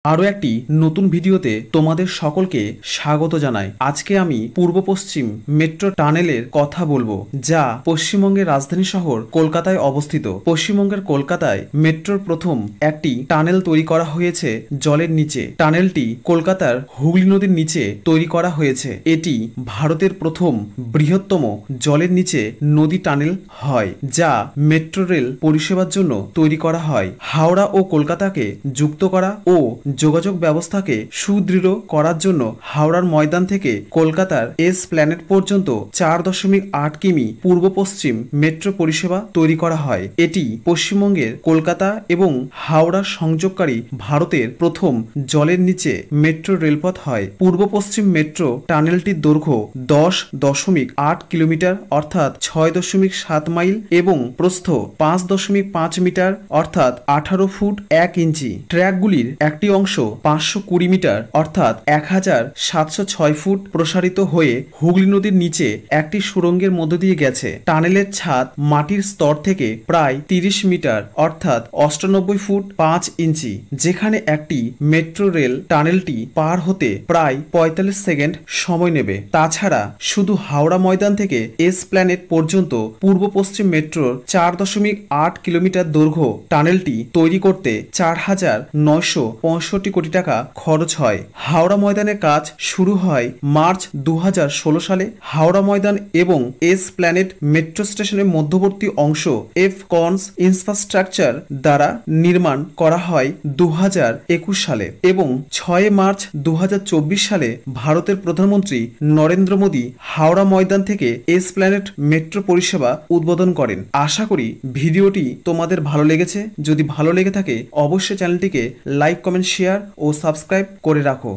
আরও একটি নতুন ভিডিওতে তোমাদের সকলকে স্বাগত জানাই। আজকে আমি পূর্ব পশ্চিম মেট্রো টানেলের কথা বলবো, যা পশ্চিমবঙ্গের রাজধানী শহর কলকাতায় অবস্থিত। পশ্চিমবঙ্গের কলকাতায় মেট্রোর প্রথম একটি টানেল তৈরি করা হয়েছে জলের নিচে। টানেলটি কলকাতার হুগলি নদীর নিচে তৈরি করা হয়েছে। এটি ভারতের প্রথম বৃহত্তম জলের নিচে নদী টানেল হয়, যা মেট্রো রেল পরিষেবার জন্য তৈরি করা হয়। হাওড়া ও কলকাতাকে যুক্ত করা ও যোগাযোগ ব্যবস্থাকে সুদৃঢ় করার জন্য হাওড়ার ময়দান থেকে কলকাতার এসপ্ল্যানেড পর্যন্ত 4.8 কিমি পূর্ব পশ্চিম মেট্রো পরিষেবা তৈরি করা হয়। এটি পশ্চিমবঙ্গের কলকাতা এবং হাওড়া সংযোগকারী ভারতের প্রথম জলের নিচে মেট্রো রেলপথ হয়। পূর্ব পশ্চিম মেট্রো টানেলটির দৈর্ঘ্য 10.8 কিলোমিটার অর্থাৎ 6.7 মাইল এবং প্রস্থ 5.5 মিটার অর্থাৎ 18 ফুট 1 ইঞ্চি। ট্র্যাকগুলির একটি অংশ 520 মিটার অর্থাৎ 1706 ফুট প্রসারিত হয়ে হুগলি নদীর নিচে একটি সুড়ঙ্গের মধ্য দিয়ে গেছে। টানেলের ছাদ মাটির স্তর থেকে প্রায় 30 মিটার অর্থাৎ 98 ফুট 5 ইঞ্চি, যেখানে একটি মেট্রো রেল টানেলটি পার হতে প্রায় 45 সেকেন্ড সময় নেবে। তাছাড়া শুধু হাওড়া ময়দান থেকে এসপ্ল্যানেড পর্যন্ত পূর্ব পশ্চিম মেট্রোর 4.8 কিলোমিটার দৈর্ঘ্য টানেলটি তৈরি করতে 4,965 কোটি টাকা খরচ হয়। হাওড়া ময়দানের কাজ শুরু হয় মার্চ 2016 সালে। হাওড়া ময়দান এবং এসপ্ল্যানেড মেট্রো স্টেশনের মধ্যবর্তী অংশ এফ কনস ইনফ্রাস্ট্রাকচার দ্বারা নির্মাণ করা হয় 2021 সালে এবং 6 মার্চ 2024 সালে ভারতের প্রধানমন্ত্রী নরেন্দ্র মোদী হাওড়া ময়দান থেকে এসপ্ল্যানেড মেট্রো পরিষেবা উদ্বোধন করেন। আশা করি ভিডিওটি তোমাদের ভালো লেগেছে। যদি ভালো লেগে থাকে অবশ্যই চ্যানেলটিকে লাইক, কমেন্ট, শেয়ার ও সাবস্ক্রাইব করে রাখো।